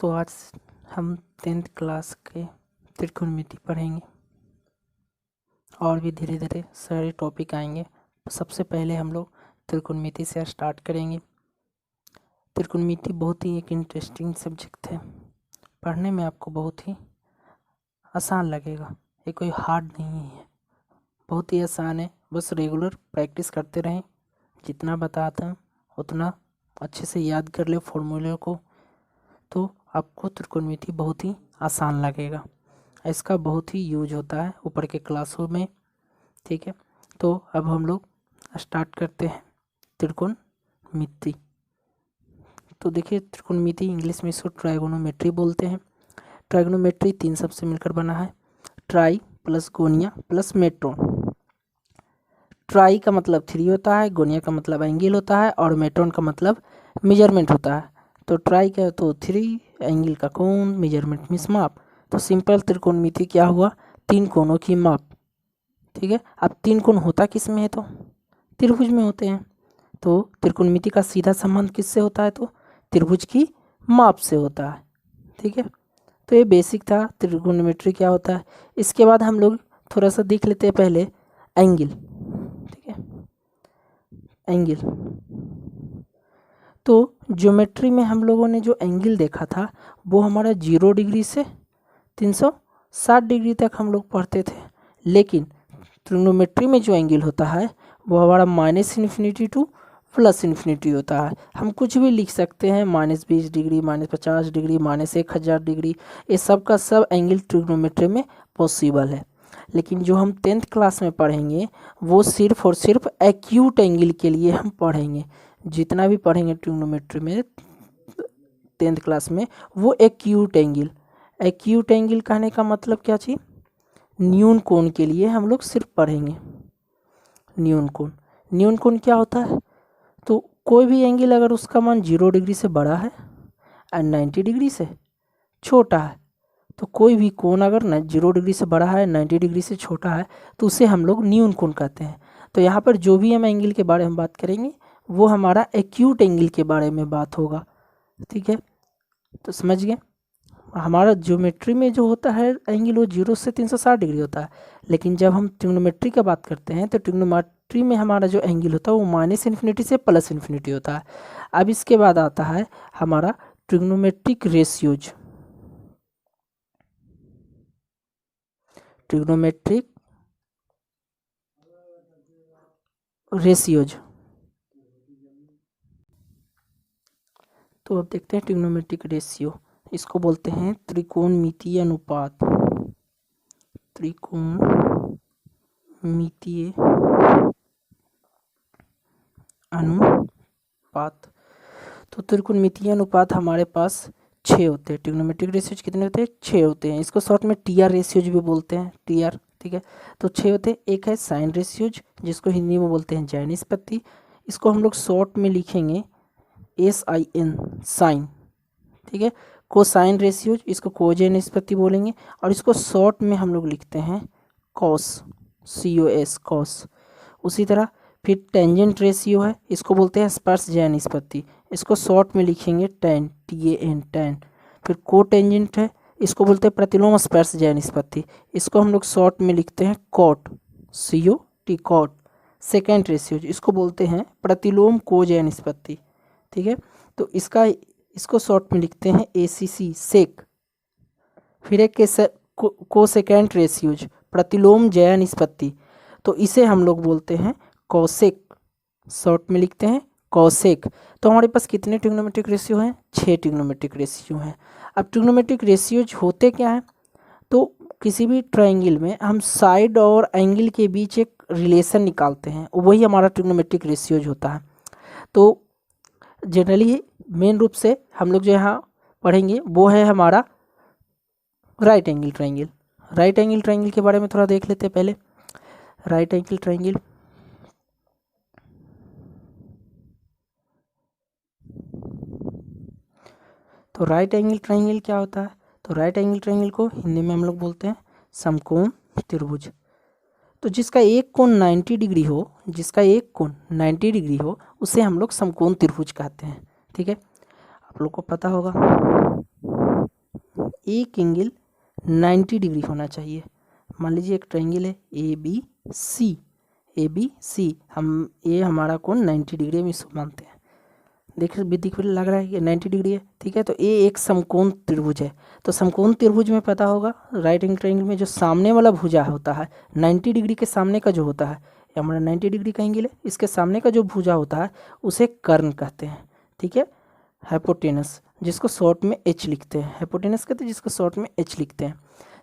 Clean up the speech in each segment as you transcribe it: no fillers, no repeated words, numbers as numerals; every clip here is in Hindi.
तो आज हम 10th क्लास के त्रिकोणमिति पढ़ेंगे और भी धीरे धीरे सारे टॉपिक आएंगे। सबसे पहले हम लोग त्रिकोणमिति से स्टार्ट करेंगे। त्रिकोणमिति बहुत ही एक इंटरेस्टिंग सब्जेक्ट है, पढ़ने में आपको बहुत ही आसान लगेगा। ये कोई हार्ड नहीं है, बहुत ही आसान है। बस रेगुलर प्रैक्टिस करते रहें, जितना बताता हूँ उतना अच्छे से याद कर ले फॉर्मूले को, तो आपको त्रिकोणमिति बहुत ही आसान लगेगा। इसका बहुत ही यूज होता है ऊपर के क्लासों में, ठीक है। तो अब हम लोग स्टार्ट करते हैं त्रिकोणमिति। तो देखिए, त्रिकोणमिति इंग्लिश में इसको ट्राइगोनोमेट्री बोलते हैं। ट्राइगोनोमेट्री 3 शब्द से मिलकर बना है, ट्राई प्लस गोनिया प्लस मेट्रोन। ट्राई का मतलब 3 होता है, गोनिया का मतलब एंगल होता है और मेट्रोन का मतलब मेजरमेंट होता है। तो ट्राई का तो 3, एंगल का कोण, मेजरमेंट मीन्स माप। तो सिंपल त्रिकोणमिति क्या हुआ, 3 कोणों की माप, ठीक है। अब 3 कोण होता किस में है, तो त्रिभुज में होते हैं। तो त्रिकोणमिति का सीधा संबंध किससे होता है, तो त्रिभुज की माप से होता है, ठीक है। तो ये बेसिक था त्रिकोणमिति क्या होता है। इसके बाद हम लोग थोड़ा सा देख लेते हैं पहले एंगल, ठीक है। एंगल तो ज्योमेट्री में हम लोगों ने जो एंगल देखा था वो हमारा 0 डिग्री से 360 डिग्री तक हम लोग पढ़ते थे। लेकिन ट्रिग्नोमेट्री में जो एंगल होता है वो हमारा -∞ टू +∞ होता है। हम कुछ भी लिख सकते हैं, -20 डिग्री, -50 डिग्री, -1000 डिग्री, ये सब का सब एंगल ट्रिग्नोमेट्री में पॉसिबल है। लेकिन जो हम 10th क्लास में पढ़ेंगे वो सिर्फ और सिर्फ एक्यूट एंगल के लिए हम पढ़ेंगे। जितना भी पढ़ेंगे ट्रिग्नोमेट्री में 10th क्लास में वो एक्यूट एंगल। एक्यूट एंगल कहने का मतलब क्या चीज़, न्यून कोण के लिए हम लोग सिर्फ पढ़ेंगे। न्यून कोण, न्यून कोण क्या होता है, तो कोई भी एंगल अगर उसका मान 0 डिग्री से बड़ा है और 90 डिग्री से छोटा है, तो कोई भी कोण अगर 0 डिग्री से बड़ा है 90 डिग्री से छोटा है तो उसे हम लोग न्यून कोण कहते हैं। तो यहाँ पर जो भी हम एंगल के बारे में बात करेंगे वो हमारा एक्यूट एंगल के बारे में बात होगा, ठीक है। तो समझ गए, हमारा ज्योमेट्री में जो होता है एंगल वो 0 से 360 डिग्री होता है। लेकिन जब हम ट्रिग्नोमेट्री का बात करते हैं तो ट्रिग्नोमेट्री में हमारा जो एंगल होता है वो -∞ से +∞ होता है। अब इसके बाद आता है हमारा ट्रिग्नोमेट्रिक रेशियोज। ट्रिग्नोमेट्रिक रेशियोज, तो अब देखते हैं ट्रिग्नोमेट्रिक रेशियो। इसको बोलते हैं त्रिकोणमितीय अनुपात। त्रिकोणमितीय अनुपात, तो त्रिकोणमितीय अनुपात हमारे पास 6 होते हैं। ट्रिग्नोमेट्रिक रेशियोज कितने होते हैं, 6 होते हैं। इसको शॉर्ट में TR रेशियोज भी बोलते हैं, TR, ठीक है। तो 6 होते हैं। एक है साइन रेशियोज, जिसको हिंदी में बोलते हैं ज्या निष्पत्ति। इसको हम लोग शॉर्ट में लिखेंगे SIN, साइन, ठीक है। कोसाइन रेशियोज, इसको कोज्या निष्पत्ति बोलेंगे। और इसको शॉर्ट में हम लोग लिखते हैं कॉस, COS, कॉस। उसी तरह फिर टेंजेंट रेशियो है, इसको बोलते हैं स्पर्शज्या निष्पत्ति। इसको शॉर्ट में लिखेंगे टैन, TAN, टैन। फिर कोटेंजेंट है, इसको बोलते हैं प्रतिलोम स्पर्शज्या निष्पत्ति। इसको हम लोग शॉर्ट में लिखते हैं cot, COT, cot. Second ratios, इसको बोलते हैं प्रतिलोम कोज्या निष्पत्ति, ठीक है। तो इसको शॉर्ट में लिखते हैं ACC, सेक। फिर एक कोसेकेंट रेशियोज, प्रतिलोम ज्या निष्पत्ति, तो इसे हम लोग बोलते हैं कॉसेक, शॉर्ट में लिखते हैं कॉसेक। तो हमारे पास कितने ट्रिग्नोमेट्रिक रेशियो हैं, 6 ट्रिग्नोमेट्रिक रेशियो हैं। अब ट्रिग्नोमेट्रिक रेशियोज होते क्या हैं, तो किसी भी ट्रायंगल में हम साइड और एंगल के बीच एक रिलेशन निकालते हैं, वही हमारा ट्रिग्नोमेट्रिक रेशियोज होता है। तो जनरली मेन रूप से हम लोग जो यहाँ पढ़ेंगे वो है हमारा right angle triangle. Right angle triangle के बारे में थोड़ा देख लेते हैं पहले। राइट एंगल ट्रायंगल, तो राइट एंगल ट्रायंगल क्या होता है, तो राइट एंगल ट्रायंगल को हिंदी में हम लोग बोलते हैं समकोण त्रिभुज। तो जिसका एक कोण 90 डिग्री हो, जिसका एक कोण 90 डिग्री हो उसे हम लोग समकोण त्रिभुज कहते हैं, ठीक है। आप लोग को पता होगा एक एंगल 90 डिग्री होना चाहिए। मान लीजिए एक ट्रायंगल है ए बी सी, हम ये हमारा कोण 90 डिग्री हम इसको मानते हैं। देखिए लग रहा है कि 90 डिग्री है, ठीक है। तो ये एक समकोण त्रिभुज है। तो समकोण त्रिभुज में पता होगा राइट एंगल ट्रायंगल में जो सामने वाला भुजा होता है 90 डिग्री के सामने का जो होता है, ये हमारा 90 डिग्री का एंगल है, इसके सामने का जो भुजा होता है उसे कर्ण कहते हैं, ठीक है। हाइपोटेनस, जिसको शॉर्ट में एच लिखते हैं, हाइपोटेनस कहते हैं जिसको शॉर्ट में एच लिखते हैं,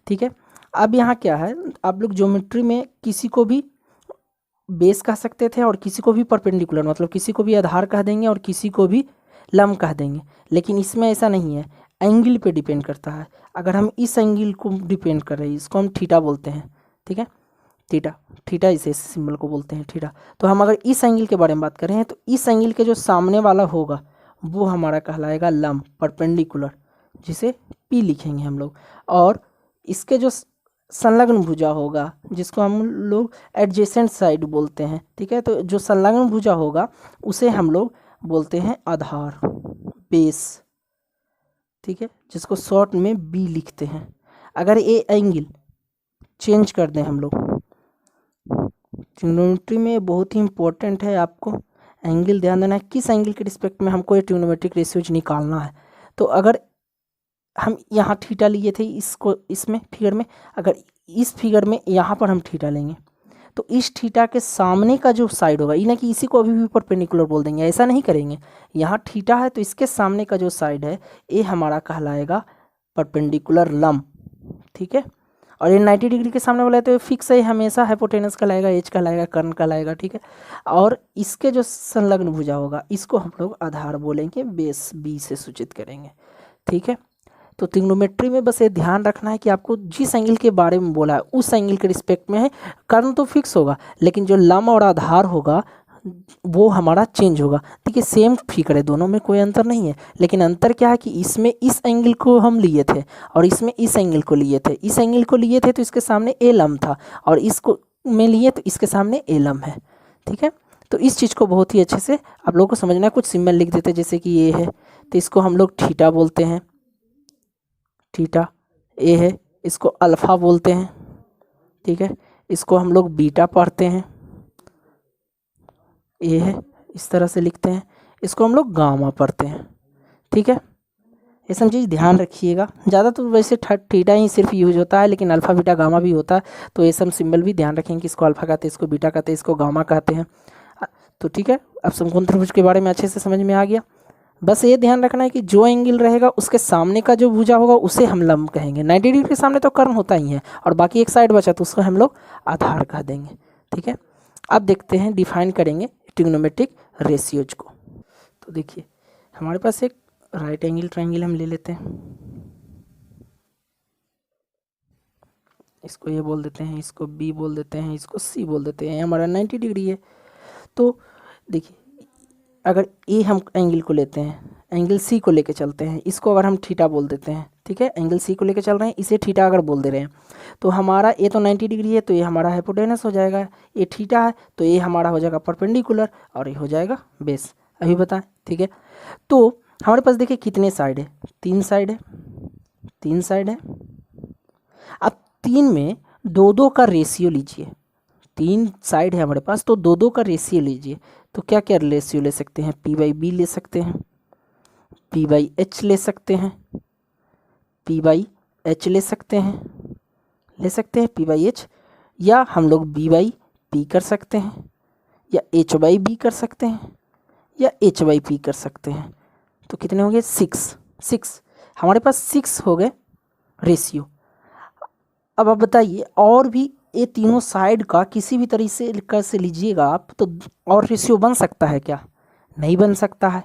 ठीक है। अब यहाँ क्या है, आप लोग ज्योमेट्री में किसी को भी बेस कह सकते थे और किसी को भी परपेंडिकुलर, मतलब किसी को भी आधार कह देंगे और किसी को भी लंब कह देंगे, लेकिन इसमें ऐसा नहीं है, एंगल पे डिपेंड करता है। अगर हम इस एंगल को डिपेंड कर रहे हैं, इसको हम थीटा बोलते हैं, ठीक है, थीटा इसे सिंबल को बोलते हैं थीटा। तो हम अगर इस एंगल के बारे में बात करें तो इस एंगल के जो सामने वाला होगा वो हमारा कहलाएगा लंब, परपेंडिकुलर, जिसे पी लिखेंगे हम लोग। और इसके जो संलग्न भुजा होगा जिसको हम लोग एडजेसेंट साइड बोलते हैं, ठीक है। तो जो संलग्न भुजा होगा उसे हम लोग बोलते हैं आधार, बेस, ठीक है, जिसको शॉर्ट में बी लिखते हैं। अगर ये एंगल चेंज कर दें हम लोग, ट्रिग्नोमेट्री में बहुत ही इंपॉर्टेंट है, आपको एंगल ध्यान देना है, किस एंगल के रिस्पेक्ट में हमको ये ट्रिग्नोमेट्रिक रेशियोज निकालना है। तो अगर हम यहाँ थीटा लिए थे इसको, इसमें फिगर में, अगर इस फिगर में यहाँ पर हम थीटा लेंगे तो इस थीटा के सामने का जो साइड होगा, ये ना कि इसी को अभी भी परपेंडिकुलर बोल देंगे, ऐसा नहीं करेंगे। यहाँ थीटा है तो इसके सामने का जो साइड है ये हमारा कहलाएगा परपेंडिकुलर लंब, ठीक है। और ये 90 डिग्री के सामने वाला है तो ये फिक्स है, हमेशा हाइपोटेनस कहलाएगा, एच कहलाएगा, कर्ण कहलाएगा, ठीक है। और इसके जो संलग्न भुजा होगा इसको हम लोग आधार बोलेंगे, बेस बी से सूचित करेंगे, ठीक है। तो ट्रिग्नोमेट्री में बस ये ध्यान रखना है कि आपको जिस एंगल के बारे में बोला है उस एंगल के रिस्पेक्ट में है, कर्ण तो फिक्स होगा लेकिन जो लंब और आधार होगा वो हमारा चेंज होगा। देखिए सेम फिगर है, दोनों में कोई अंतर नहीं है, लेकिन अंतर क्या है कि इसमें इस एंगल को हम लिए थे और इसमें इस एंगल को लिए थे। इस एंगल को लिए थे तो इसके सामने ए लंब था और इसको में लिए तो इसके सामने ए लंब है, ठीक है। तो इस चीज़ को बहुत ही अच्छे से आप लोगों को समझना है। कुछ सिंबल लिख देते जैसे कि ये है तो इसको हम लोग थीटा बोलते हैं, थीटा ए है, इसको अल्फा बोलते हैं, ठीक है। इसको हम लोग बीटा पढ़ते हैं, ए है, इस तरह से लिखते हैं। इसको हम लोग गामा पढ़ते हैं, ठीक है। ये सब चीज़ ध्यान रखिएगा। ज़्यादा तो वैसे थीटा ही सिर्फ यूज होता है, लेकिन अल्फा बीटा गामा भी होता है, तो ये सब सिंबल भी ध्यान रखेंगे कि इसको अल्फा कहते हैं, इसको बीटा कहते हैं, इसको गामा कहते हैं। तो ठीक है, अब समकोण त्रिभुज के बारे में अच्छे से समझ में आ गया। बस ये ध्यान रखना है कि जो एंगल रहेगा उसके सामने का जो भुजा होगा उसे हम लंब कहेंगे। 90 डिग्री के सामने तो कर्ण होता ही है और बाकी एक साइड बचा तो उसको हम लोग आधार कह देंगे, ठीक है। अब देखते हैं, डिफाइन करेंगे ट्रिग्नोमेट्रिक रेशियोज को। तो देखिए हमारे पास एक राइट एंगल ट्रायंगल हम ले लेते हैं, इसको ये बोल देते हैं, इसको बी बोल देते हैं, इसको सी बोल देते हैं। हमारा 90 डिग्री है। तो देखिए अगर ए हम एंगल को लेते हैं, एंगल सी को लेके चलते हैं, इसको अगर हम थीटा बोल देते हैं, ठीक है, एंगल सी को लेके चल रहे हैं, इसे थीटा अगर बोल दे रहे हैं तो हमारा ए तो 90 डिग्री है तो ये हमारा हाइपोटेनस हो जाएगा, ये थीटा है तो ये हमारा हो जाएगा परपेंडिकुलर और ये हो जाएगा बेस। अभी बताएं, ठीक है। तो हमारे पास देखिए कितने साइड है, 3 साइड है, 3 साइड है। अब 3 में 2-2 का रेशियो लीजिए, 3 साइड है हमारे पास तो 2-2 का रेशियो लीजिए। तो क्या क्या रेशियो ले सकते हैं, पी बाई बी ले सकते हैं, पी बाई एच ले सकते हैं, पी बाई एच ले सकते हैं पी बाई एच, या हम लोग बी बाई पी कर सकते हैं, या एच बाई बी कर सकते हैं, या एच बाई पी कर सकते हैं। तो कितने हो गए, 6 हमारे पास 6 हो गए रेशियो। अब आप बताइए, और भी ये तीनों साइड का किसी भी तरीके से लीजिएगा आप तो और रेशियो बन सकता है क्या, नहीं बन सकता है।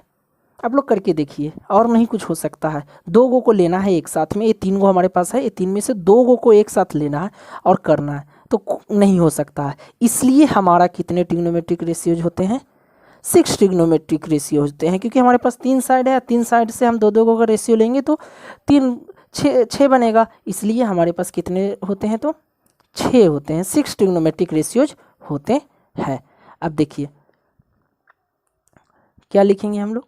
आप लोग करके देखिए, और नहीं कुछ हो सकता है। 2 गो को लेना है एक साथ में, ये 3 गो हमारे पास है, ये 3 में से 2 गो को एक साथ लेना है और करना है, तो नहीं हो सकता है। इसलिए हमारा कितने ट्रिग्नोमेट्रिक रेशियोज होते हैं, 6 ट्रिग्नोमेट्रिक रेशियो होते हैं, क्योंकि हमारे पास 3 साइड है, 3 साइड से हम 2-2 गो का रेशियो लेंगे तो 6 बनेगा। इसलिए हमारे पास कितने होते हैं, तो 6 होते हैं, 6 ट्रिग्नोमेट्रिक रेशियोज होते हैं। अब देखिए क्या लिखेंगे हम लोग।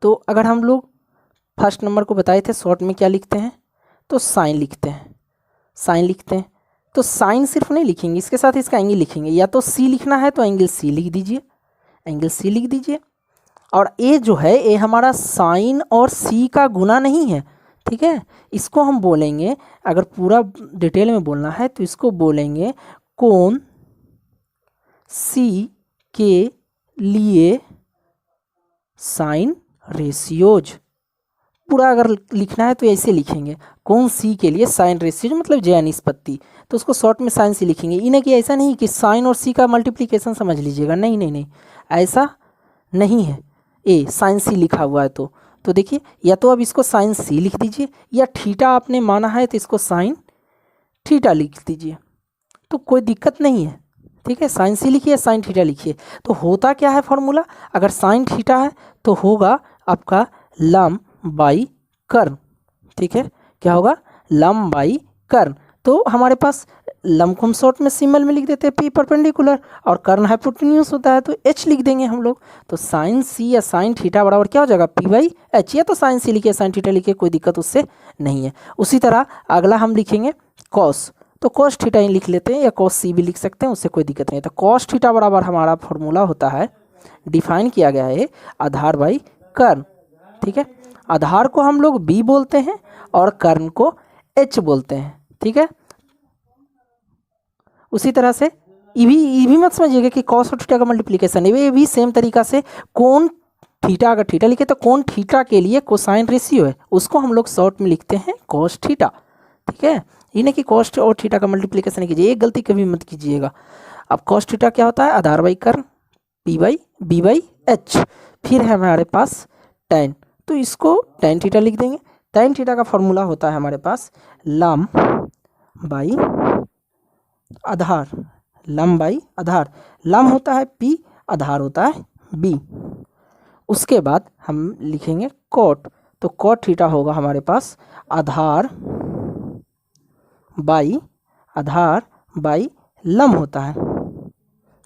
तो अगर हम लोग फर्स्ट नंबर को बताए थे शॉर्ट में क्या लिखते हैं, तो साइन लिखते हैं, साइन लिखते हैं। तो साइन सिर्फ नहीं लिखेंगे, इसके साथ इसका एंगल लिखेंगे। या तो सी लिखना है तो एंगल सी लिख दीजिए, एंगल सी लिख दीजिए। और ए जो है, ए हमारा साइन और सी का गुना नहीं है, ठीक है। इसको हम बोलेंगे, अगर पूरा डिटेल में बोलना है तो इसको बोलेंगे कोण सी के लिए साइन रेशियोज। पूरा अगर लिखना है तो ऐसे लिखेंगे, कोण सी के लिए साइन रेशियोज मतलब ज्या निष्पत्ति, तो उसको शॉर्ट में साइन सी लिखेंगे। इन्हें कि ऐसा नहीं कि साइन और सी का मल्टीप्लिकेशन समझ लीजिएगा, नहीं नहीं नहीं, ऐसा नहीं है। ए साइन सी लिखा हुआ है तो देखिए, या तो अब इसको साइन सी लिख दीजिए, या थीटा आपने माना है तो इसको साइन थीटा लिख दीजिए, तो कोई दिक्कत नहीं है, ठीक है। साइन सी लिखिए, साइन थीटा लिखिए। तो होता क्या है फॉर्मूला, अगर साइन थीटा है तो होगा आपका लंब बाई कर्ण, ठीक है। क्या होगा, लंब बाई कर्ण। तो हमारे पास लंब को हम शॉर्ट में सिंबल में लिख देते हैं पी परपेंडिकुलर, और कर्ण हाइपोटेन्यूज होता है तो एच लिख देंगे हम लोग। तो साइन सी या साइन थीटा बराबर क्या हो जाएगा, पी बाई एच। या तो साइन सी लिखिए, साइन थीटा लिखिए, कोई दिक्कत उससे नहीं है। उसी तरह अगला हम लिखेंगे कॉस, तो कॉस थीटा ही लिख लेते हैं, या कॉस सी भी लिख सकते हैं, उससे कोई दिक्कत नहीं है। तो कॉस थीटा बराबर हमारा फॉर्मूला होता है, डिफाइन किया गया है आधार बाई कर्ण, ठीक है। आधार को हम लोग बी बोलते हैं और कर्ण को एच बोलते हैं, ठीक है। उसी तरह से ये भी मत समझिएगा कि कॉस और थीटा का मल्टीप्लिकेशन है, ये भी सेम तरीका से कोण थीटा, अगर थीटा लिखे तो कोण थीटा के लिए कोसाइन रेशियो है, उसको हम लोग शॉर्ट में लिखते हैं कॉस थीटा, ठीक है। ये नहीं कि कॉस और थीटा का मल्टीप्लिकेशन कीजिए, एक गलती कभी मत कीजिएगा। अब कॉस थीटा क्या होता है, आधार बाई कर्ण P by B by H. फिर है हमारे पास टेन, तो इसको टेन थीटा लिख देंगे। टेन थीटा का फॉर्मूला होता है हमारे पास लंब बाई आधार, लंब बाई आधार। लंब होता है पी, आधार होता है बी। उसके बाद हम लिखेंगे कॉट, तो कॉट थीटा होगा हमारे पास आधार बाई लंब होता है,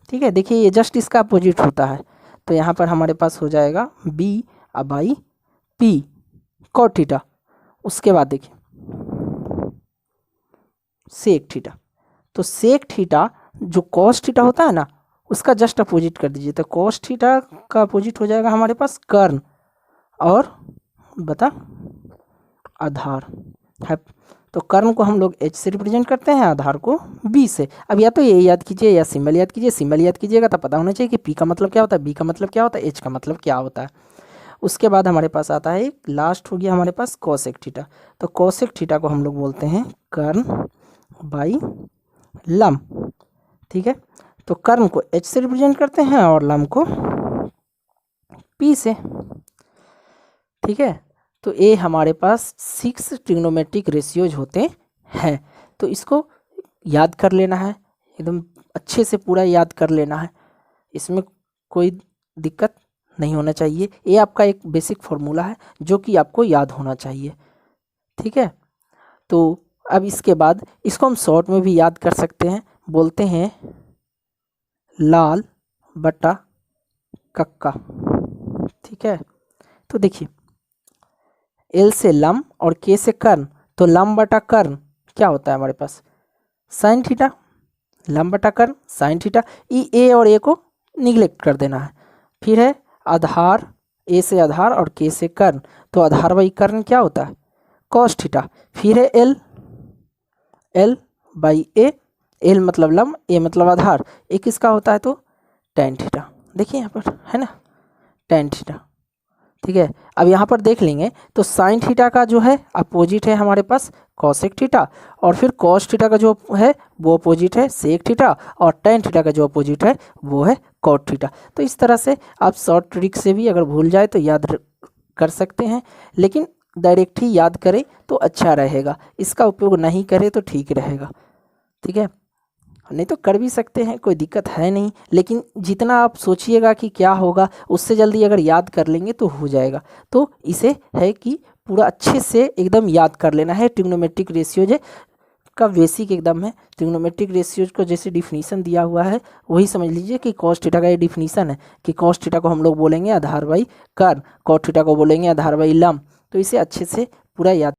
ठीक है। देखिए ये जस्ट इसका अपोजिट होता है, तो यहाँ पर हमारे पास हो जाएगा B by P cot theta. उसके बाद देखिए सेक थीटा, तो सेक थीटा जो कॉस थीटा होता है ना, उसका जस्ट अपोजिट कर दीजिए। तो कॉस थीटा का अपोजिट हो जाएगा हमारे पास कर्ण और बता आधार है। तो कर्ण को हम लोग एच से रिप्रेजेंट करते हैं, आधार को बी से। अब या तो ये याद कीजिए या सिंबल याद कीजिए। सिंबल याद कीजिएगा तो पता होना चाहिए कि पी का मतलब क्या होता है, बी का मतलब क्या होता है, एच का मतलब क्या होता है। उसके बाद हमारे पास आता है एक लास्ट हो गया हमारे पास कोसेक थीटा। तो कोसेक थीटा को हम लोग बोलते हैं कर्ण बाई लंब, ठीक है। तो कर्ण को एच से रिप्रेजेंट करते हैं और लंब को पी से, ठीक है। तो ये हमारे पास 6 ट्रिग्नोमेट्रिक रेशियोज होते हैं। तो इसको याद कर लेना है, एकदम अच्छे से पूरा याद कर लेना है, इसमें कोई दिक्कत नहीं होना चाहिए। ये आपका एक बेसिक फॉर्मूला है जो कि आपको याद होना चाहिए, ठीक है। तो अब इसके बाद इसको हम शॉर्ट में भी याद कर सकते हैं, बोलते हैं लाल बटा कक्का, ठीक है। तो देखिए एल से लंब और के से कर्ण, तो लंब बटा कर्ण क्या होता है हमारे पास, साइन थीटा। लंब बटा कर्ण साइन थीटा, ए और ए को निगलेक्ट कर देना है। फिर है आधार, ए से आधार और के से कर्ण, तो आधार बाई कर्ण क्या होता है, कॉस थीटा। फिर है एल बाई ए, एल मतलब लंब, ए मतलब आधार, ए किसका होता है तो टेन थीटा। देखिए यहाँ पर है ना टेन थीटा, ठीक है। अब यहाँ पर देख लेंगे तो साइन थीटा का जो है अपोजिट है हमारे पास कॉसेक थीटा, और फिर कॉस थीटा का जो है वो अपोजिट है सेक थीटा, और टेन थीटा का जो अपोजिट है वो है कॉट थीटा। तो इस तरह से आप शॉर्ट ट्रिक से भी अगर भूल जाए तो याद कर सकते हैं, लेकिन डायरेक्ट ही याद करें तो अच्छा रहेगा, इसका उपयोग नहीं करें तो ठीक रहेगा, ठीक है। नहीं तो कर भी सकते हैं, कोई दिक्कत है नहीं, लेकिन जितना आप सोचिएगा कि क्या होगा उससे जल्दी अगर याद कर लेंगे तो हो जाएगा। तो इसे है कि पूरा अच्छे से एकदम याद कर लेना है। ट्रिग्नोमेट्रिक रेशियोज का बेसिक एकदम है। ट्रिग्नोमेट्रिक रेशियोज को जैसे डिफिनीशन दिया हुआ है वही समझ लीजिए कि कॉस थीटा का ये डिफिनीशन है कि कॉस थीटा को हम लोग बोलेंगे आधार बाई कर्ण, कॉट थीटा को बोलेंगे आधार बाई लंब। तो इसे अच्छे से पूरा याद